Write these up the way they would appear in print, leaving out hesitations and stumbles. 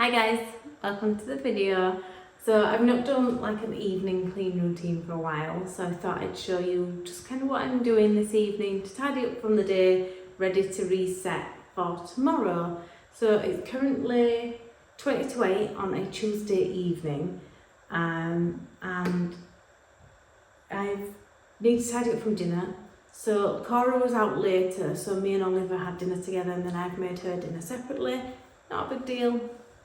Hi guys, welcome to the video. So I've not done like an evening clean routine for a while, so I thought I'd show you just kind of what I'm doing this evening to tidy up from the day, ready to reset for tomorrow. So it's currently 20 to 8 on a Tuesday evening, and I need to tidy up from dinner. So Cora was out later, so me and Oliver had dinner together, and then I've made her dinner separately. Not a big deal.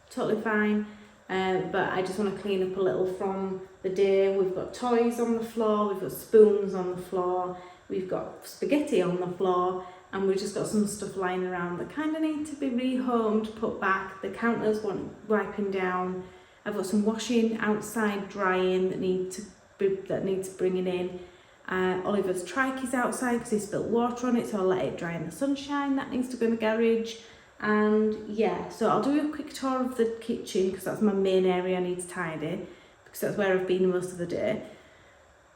Totally fine, but I just want to clean up a little from the day. We've got toys on the floor, we've got spoons on the floor, we've got spaghetti on the floor, and we've just got some stuff lying around that kind of need to be rehomed, put back. The counters want wiping down. I've got some washing outside drying that needs bringing in. Oliver's trike is outside because he spilled water on it, so I'll let it dry in the sunshine. That needs to go in the garage. And yeah, so I'll do a quick tour of the kitchen because that's my main area I need to tidy, because that's where I've been most of the day.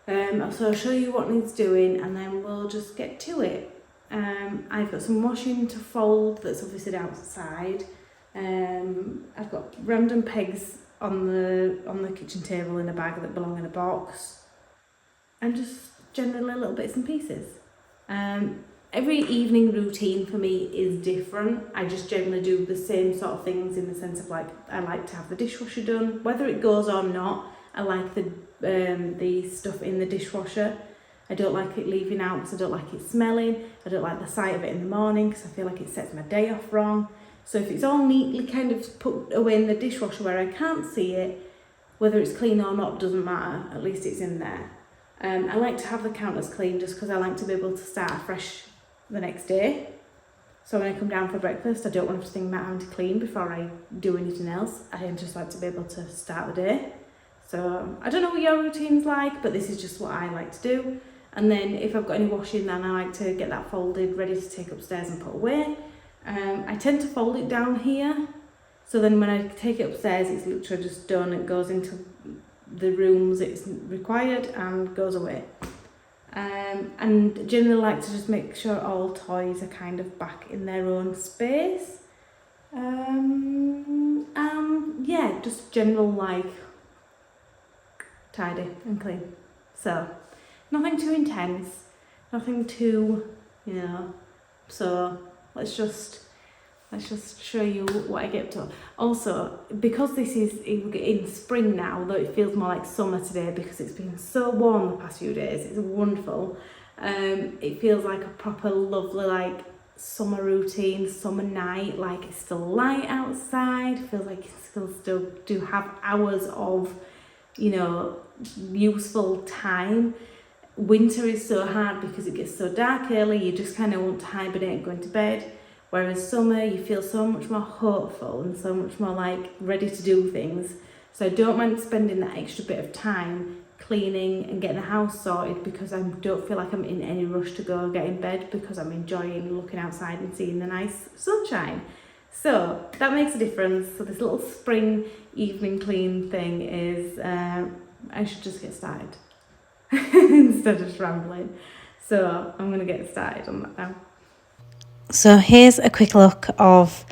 So I'll show you what needs doing and then we'll just get to it. I've got some washing to fold that's obviously outside. I've got random pegs on the kitchen table in a bag that belong in a box, and just generally little bits and pieces. Every evening routine for me is different. I just generally do the same sort of things, in the sense of like, I like to have the dishwasher done, whether it goes or not. I like the stuff in the dishwasher. I don't like it leaving out because I don't like it smelling. I don't like the sight of it in the morning because I feel like it sets my day off wrong. So if it's all neatly kind of put away in the dishwasher where I can't see it, whether it's clean or not doesn't matter, at least it's in there. I like to have the counters clean just because I like to be able to start afresh the next day. So when I come down for breakfast, I don't want to think about having to clean before I do anything else. I just like to be able to start the day. So I don't know what your routine's like, but this is just what I like to do. And then if I've got any washing, then I like to get that folded, ready to take upstairs and put away. I tend to fold it down here, so then when I take it upstairs, it's literally just done. It goes into the rooms it's required and goes away. And generally like to just make sure all toys are kind of back in their own space. Yeah, just general like tidy and clean. So nothing too intense, nothing too, so let's just show you what I get to. Also, because this is in spring now, though it feels more like summer today because it's been so warm the past few days, it's wonderful. It feels like a proper lovely like summer routine, summer night, like it's still light outside, feels like you still do have hours of, useful time. Winter is so hard because it gets so dark early, you just kind of want to hibernate and go into bed. Whereas summer, you feel so much more hopeful and so much more like ready to do things. So I don't mind spending that extra bit of time cleaning and getting the house sorted, because I don't feel like I'm in any rush to go get in bed, because I'm enjoying looking outside and seeing the nice sunshine. So that makes a difference. So this little spring evening clean thing is, I should just get started instead of just rambling. So I'm going to get started on that now. So here's a quick look of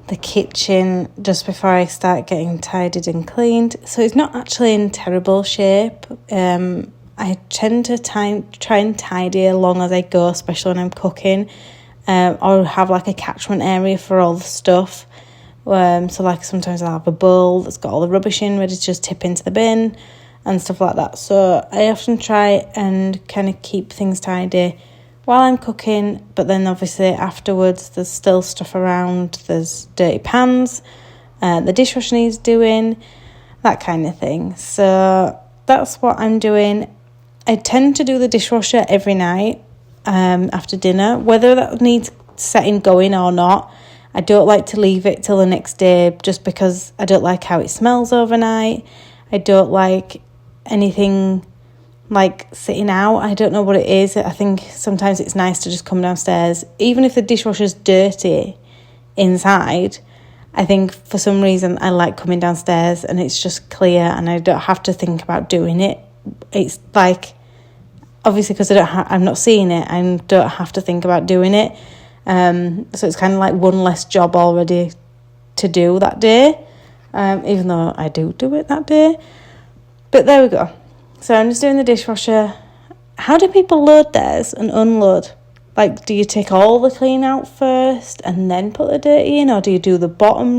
the kitchen just before I start getting tidied and cleaned. So it's not actually in terrible shape. I tend to try and tidy along as I go, especially when I'm cooking, or have like a catchment area for all the stuff. So like sometimes I'll have a bowl that's got all the rubbish in, ready to just tip into the bin and stuff like that. So I often try and kind of keep things tidy while I'm cooking, but then obviously afterwards there's still stuff around. There's dirty pans, the dishwasher needs doing, that kind of thing. So that's what I'm doing. I tend to do the dishwasher every night after dinner, whether that needs setting going or not. I don't like to leave it till the next day, just because I don't like how it smells overnight. I don't like anything like sitting out. I don't know what it is. I think sometimes it's nice to just come downstairs, even if the dishwasher's dirty inside. I think for some reason I like coming downstairs and it's just clear and I don't have to think about doing it. It's like, obviously because I'm not seeing it, I don't have to think about doing it. So it's kind of like one less job already to do that day. even though I do it that day. But there we go. So I'm just doing the dishwasher. How do people load theirs and unload? Like, do you take all the clean out first and then put the dirty in, or do you do the bottom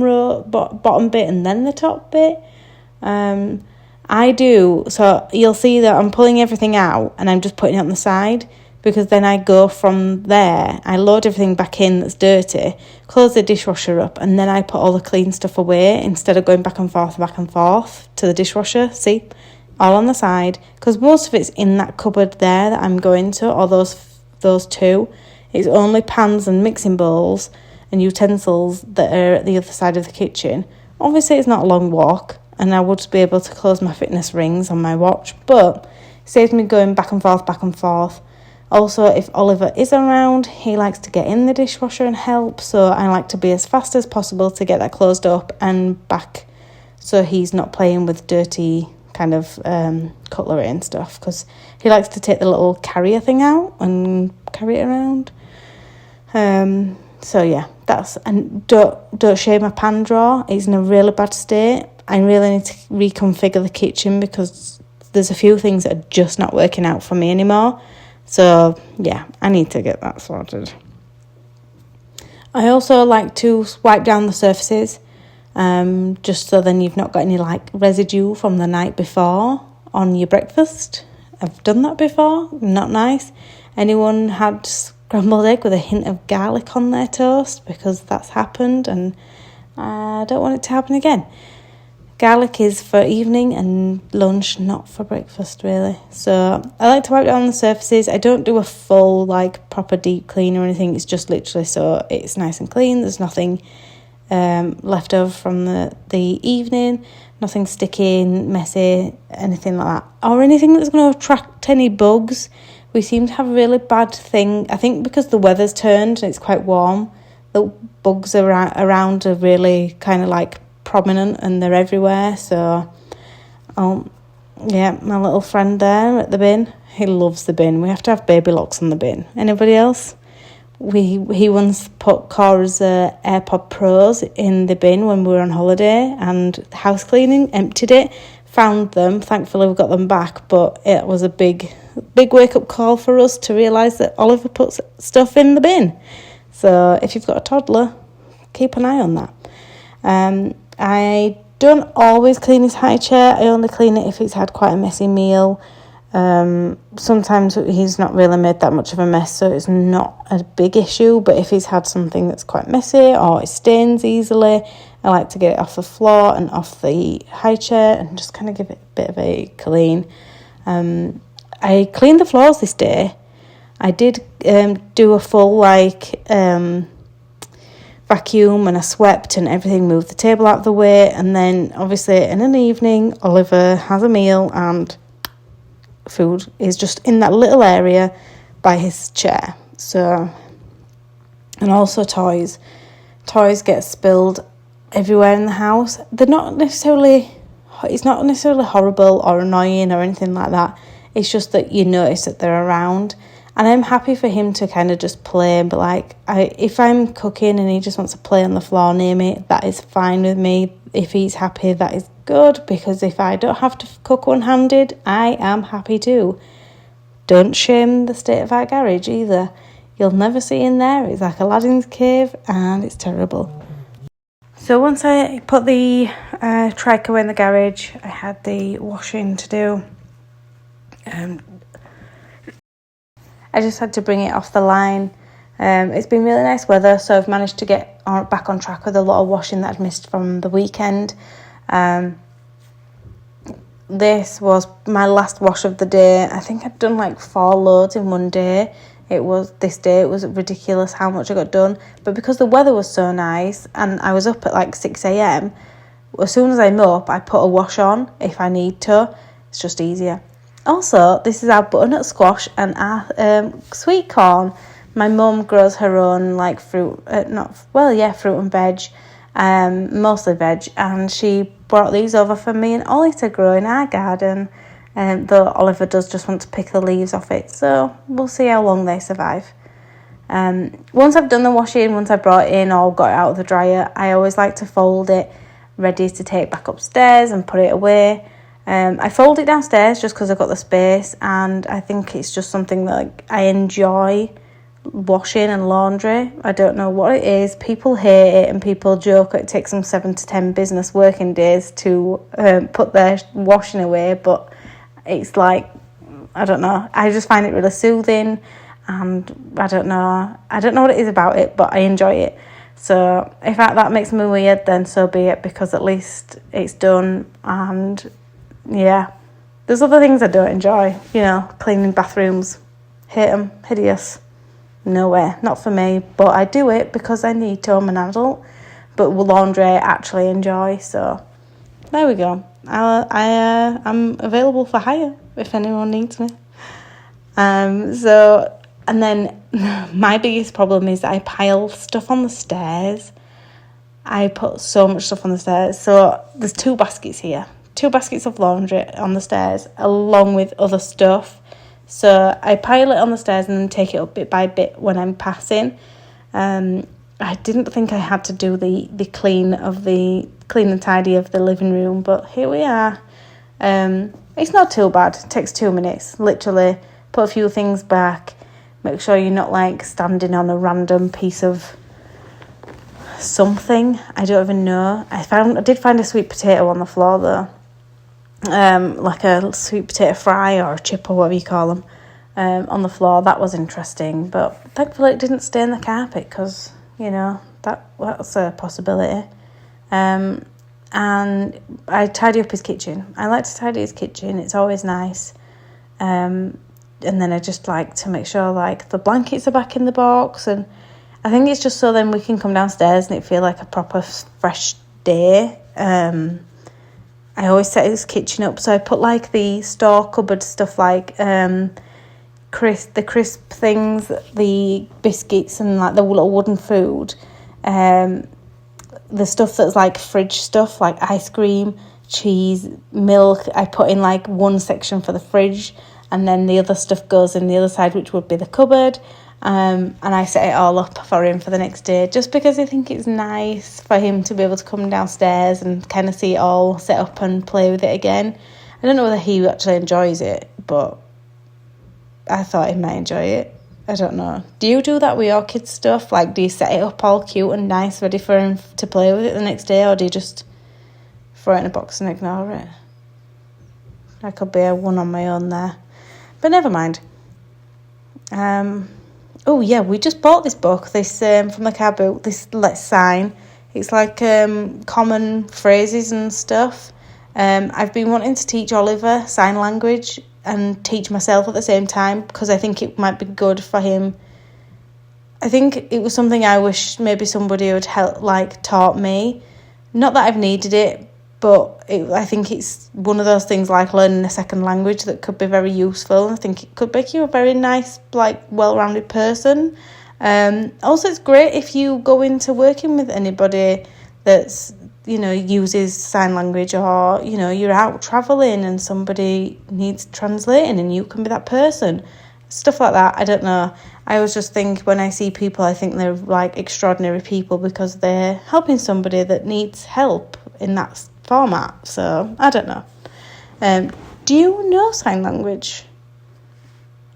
bit and then the top bit? I do. So you'll see that I'm pulling everything out and I'm just putting it on the side, because then I go from there. I load everything back in that's dirty, close the dishwasher up, and then I put all the clean stuff away instead of going back and forth to the dishwasher. See, all on the side, because most of it's in that cupboard there that I'm going to, or those two. It's only pans and mixing bowls and utensils that are at the other side of the kitchen. Obviously it's not a long walk, and I would be able to close my fitness rings on my watch, but it saves me going back and forth. Also, if Oliver is around, he likes to get in the dishwasher and help, so I like to be as fast as possible to get that closed up and back, so he's not playing with dirty kind of cutlery and stuff, because he likes to take the little carrier thing out and carry it around. So yeah, and don't share my pan drawer. It's in a really bad state. I really need to reconfigure the kitchen, because there's a few things that are just not working out for me anymore. So yeah, I need to get that sorted. I also like to wipe down the surfaces, just so then you've not got any like residue from the night before on your breakfast. I've done that before, not nice. Anyone had scrambled egg with a hint of garlic on their toast? Because that's happened, and I don't want it to happen again. Garlic is for evening and lunch, not for breakfast really. So I like to wipe down the surfaces. I don't do a full like proper deep clean or anything. It's just literally so it's nice and clean. There's nothing left over from the evening, nothing sticky, messy, anything like that, or anything that's going to attract any bugs. We seem to have a really bad thing, I think because the weather's turned and it's quite warm, the bugs around are really kind of like prominent and they're everywhere. So yeah, my little friend there at the bin, he loves the bin. We have to have baby locks on the bin. Anybody else? He once put Chores AirPod Pros in the bin when we were on holiday, and house cleaning, emptied it, found them. Thankfully we got them back, but it was a big wake up call for us to realise that Oliver puts stuff in the bin. So if you've got a toddler, keep an eye on that. I don't always clean his high chair. I only clean it if it's had quite a messy meal. Sometimes he's not really made that much of a mess, so it's not a big issue, but if he's had something that's quite messy or it stains easily, I like to get it off the floor and off the high chair and just kind of give it a bit of a clean. I cleaned the floors this day. I did do a full vacuum, and I swept and everything, moved the table out of the way, and then obviously in an evening Oliver has a meal and food is just in that little area by his chair. So, and also toys get spilled everywhere in the house. It's not necessarily horrible or annoying or anything like that. It's just that you notice that they're around, and I'm happy for him to kind of just play. But like, if I'm cooking and he just wants to play on the floor near me, that is fine with me. If he's happy, that is good, because if I don't have to cook one-handed, I am happy too. Don't shame the state of our garage either. You'll never see in there. It's like Aladdin's cave, and it's terrible. So once I put the trike away in the garage, I had the washing to do. I just had to bring it off the line. It's been really nice weather, so I've managed to get back on track with a lot of washing that I'd missed from the weekend. This was my last wash of the day. I think I'd done like 4 loads in one day. It was ridiculous how much I got done. But because the weather was so nice and I was up at like 6 a.m, as soon as I'm up, I put a wash on if I need to. It's just easier. Also, this is our butternut squash and our sweet corn. My mum grows her own like fruit and veg, mostly veg, and she brought these over for me and Ollie to grow in our garden, though Oliver does just want to pick the leaves off it, so we'll see how long they survive. Once I've done the washing, once I brought it in or got it out of the dryer, I always like to fold it ready to take back upstairs and put it away. I fold it downstairs just because I've got the space, and I think it's just something that I enjoy, washing and laundry. I don't know what it is. People hate it and people joke it takes them 7 to 10 business working days to put their washing away, but it's like, I don't know, I just find it really soothing, and I don't know what it is about it, but I enjoy it. So if that makes me weird, then so be it, because at least it's done. And yeah, there's other things I don't enjoy, cleaning bathrooms, hate them, hideous, no way, not for me, but I do it because I need to, I'm an adult. But laundry I actually enjoy, so there we go. I'm available for hire if anyone needs me. And then my biggest problem is that I pile stuff on the stairs. I put so much stuff on the stairs. So there's 2 baskets here. 2 baskets of laundry on the stairs along with other stuff. So I pile it on the stairs and then take it up bit by bit when I'm passing. I didn't think I had to do the clean and tidy of the living room, but here we are. It's not too bad. It takes 2 minutes. Literally put a few things back. Make sure you're not like standing on a random piece of something. I don't even know. I did find a sweet potato on the floor though. Like a sweet potato fry or a chip or whatever you call them, on the floor. That was interesting, but thankfully it didn't stain the carpet, because that's a possibility. And I tidy up his kitchen. I like to tidy his kitchen. It's always nice. And then I just like to make sure like the blankets are back in the box, and I think it's just so then we can come downstairs and it feel like a proper fresh day. I always set his kitchen up, so I put like the store cupboard stuff, like the crisp things, the biscuits and like the little wooden food, the stuff that's like fridge stuff, like ice cream, cheese, milk, I put in like one section for the fridge, and then the other stuff goes in the other side, which would be the cupboard. And I set it all up for him for the next day, just because I think it's nice for him to be able to come downstairs and kind of see it all set up and play with it again. I don't know whether he actually enjoys it, but I thought he might enjoy it. I don't know. Do you do that with your kids' stuff? Like, do you set it up all cute and nice, ready for him to play with it the next day, or do you just throw it in a box and ignore it? I could be a one on my own there. But never mind. Oh yeah, we just bought this book, from the car boot, this Let's Sign. It's like common phrases and stuff. I've been wanting to teach Oliver sign language and teach myself at the same time, because I think it might be good for him. I think it was something I wish maybe somebody would help, like, taught me. Not that I've needed it, but I think it's one of those things like learning a second language that could be very useful. I think it could make you a very nice, like, well-rounded person. Also, it's great if you go into working with anybody that's, uses sign language, or, you're out travelling and somebody needs translating and you can be that person. Stuff like that, I don't know. I always just think when I see people, I think they're, like, extraordinary people because they're helping somebody that needs help in that format. So I don't know. Do you know sign language?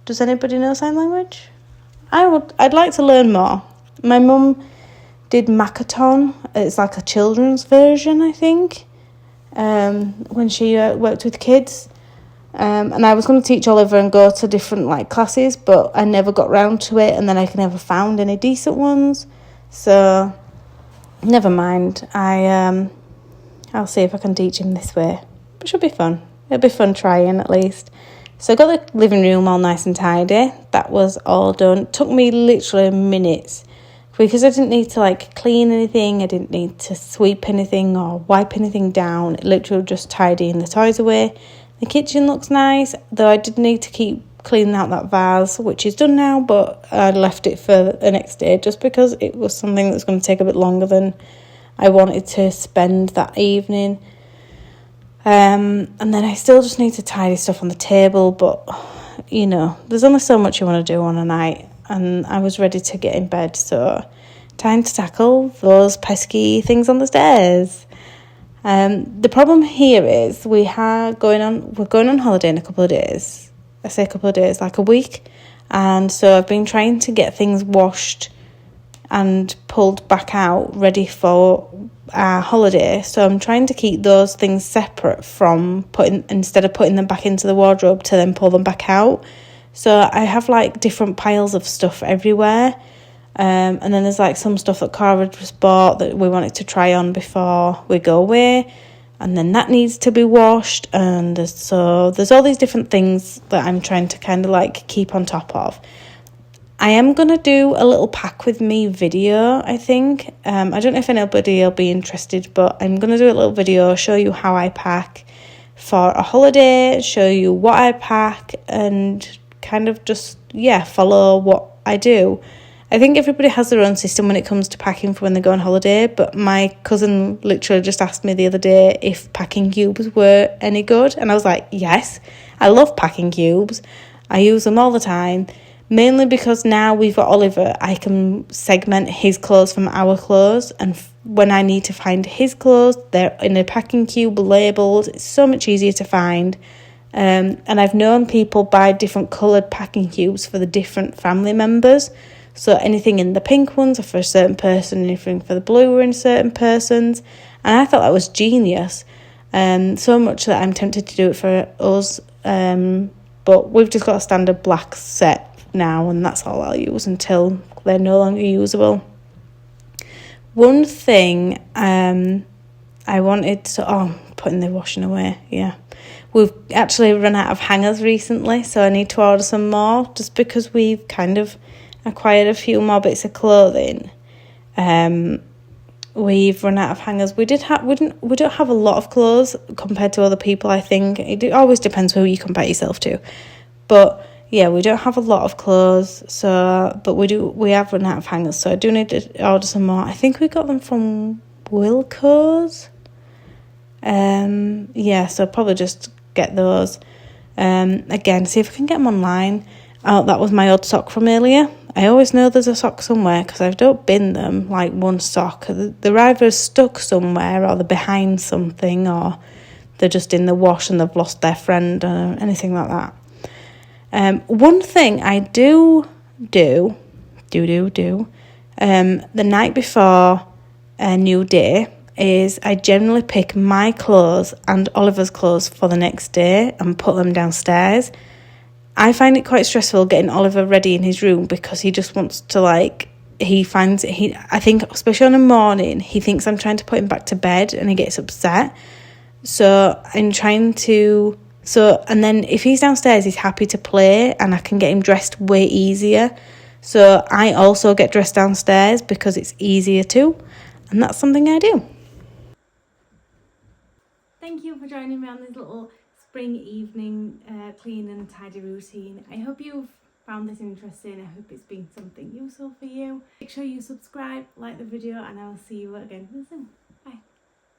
Does anybody know sign language? I'd like to learn more. My mum did Makaton. It's like a children's version, I think, when she worked with kids. And I was going to teach Oliver and go to different like classes, but I never got round to it, and then I never found any decent ones. So never mind. I'll see if I can teach him this way. It should be fun. It'll be fun trying at least. So I got the living room all nice and tidy. That was all done. It took me literally minutes because I didn't need to like clean anything. I didn't need to sweep anything or wipe anything down. It literally just tidying the toys away. The kitchen looks nice, though I did need to keep cleaning out that vase, which is done now, but I left it for the next day just because it was something that's going to take a bit longer than I wanted to spend that evening. And then I still just need to tidy stuff on the table, but, there's only so much you want to do on a night, and I was ready to get in bed, so time to tackle those pesky things on the stairs. The problem here is we're going on holiday in a couple of days. I say a couple of days, like a week. And so I've been trying to get things washed and pulled back out ready for our holiday. So I'm trying to keep those things separate from instead of putting them back into the wardrobe to then pull them back out. So I have like different piles of stuff everywhere. And then there's like some stuff that Cara just bought that we wanted to try on before we go away. And then that needs to be washed. And so there's all these different things that I'm trying to kind of like keep on top of. I am going to do a little pack with me video, I think. I don't know if anybody will be interested, but I'm going to do a little video, show you how I pack for a holiday, show you what I pack, and kind of just, follow what I do. I think everybody has their own system when it comes to packing for when they go on holiday, but my cousin literally just asked me the other day if packing cubes were any good, and I was like, yes, I love packing cubes. I use them all the time. Mainly because now we've got Oliver, I can segment his clothes from our clothes, and when I need to find his clothes, they're in a packing cube labelled. It's so much easier to find. And I've known people buy different coloured packing cubes for the different family members. So anything in the pink ones are for a certain person, anything for the blue are in certain persons. And I thought that was genius. So much that I'm tempted to do it for us. But we've just got a standard black set now, and that's all I'll use until they're no longer usable. One thing I wanted to putting the washing away, we've actually run out of hangers recently, so I need to order some more just because we've kind of acquired a few more bits of clothing. We've run out of hangers. We don't have a lot of clothes compared to other people. I think it always depends who you compare yourself to, but we don't have a lot of clothes, but we have run out of hangers, so I do need to order some more. I think we got them from Wilco's. So probably just get those. Again, see if I can get them online. Oh, that was my old sock from earlier. I always know there's a sock somewhere because I don't bin them, like one sock. They're either stuck somewhere or they're behind something, or they're just in the wash and they've lost their friend or anything like that. One thing I do the night before a new day is I generally pick my clothes and Oliver's clothes for the next day and put them downstairs. I find it quite stressful getting Oliver ready in his room because he just wants to I think especially on a morning, he thinks I'm trying to put him back to bed and he gets upset. So I'm trying to... and then if he's downstairs, he's happy to play and I can get him dressed way easier. So I also get dressed downstairs because it's easier too. And that's something I do. Thank you for joining me on this little spring evening clean and tidy routine. I hope you've found this interesting. I hope it's been something useful for you. Make sure you subscribe, like the video, and I'll see you again soon.